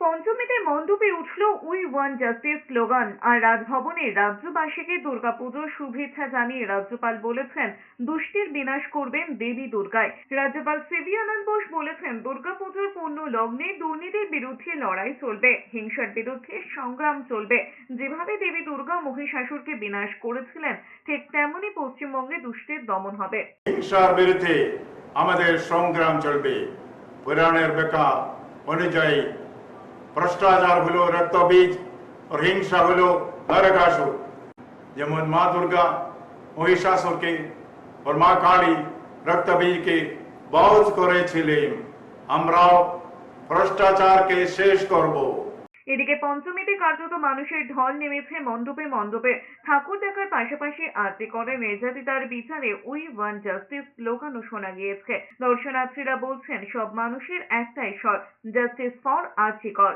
পঞ্চমীতে মণ্ডপে উঠল we want justice slogan. আর রাজভবনে রাজ্যবাসীকে দুর্গাপুজোর শুভেচ্ছা জানিয়ে রাজ্যপাল বলেছেন, দুষ্টের বিনাশ করবেন দেবী দুর্গায়। রাজ্যপাল সিভি আনন্দ বোস বলেছেন, দুর্গাপুজোর পূর্ণ লগ্নে দুর্নীতির বিরুদ্ধে লড়াই চলবে, হিংসার বিরুদ্ধে সংগ্রাম চলবে। যেভাবে দেবী দুর্গা মহিষাসুরকে বিনাশ করেছিলেন, ঠিক তেমনি পশ্চিমবঙ্গে দুষ্টের দমন হবে। হিংসার বিরুদ্ধে আমাদের সংগ্রাম চলবে। পুরাণের ব্যাখ্যা অনুযায়ী ভ্রষ্টাচার হলো রক্তবীজ और হিংসা হলো নরকাসুর। যেমন মা দুর্গা মহিষাসুরকে और মা কালী রক্তবীজকে বধ করেছিলেন, আমরাও ভ্রষ্টাচারকে শেষ করব। এদিকে পঞ্চমীতে কার্যত মানুষের ঢল নেমেছে মণ্ডপে মণ্ডপে। ঠাকুর দেখার পাশাপাশি আরতি করে নির্যাতিতার বিচারে উই ওয়ান জাস্টিস স্লোগানও শোনা গিয়েছে। দর্শনার্থীরা বলছেন, সব মানুষের একটাই স্বর, জাস্টিস ফর আরতি কর।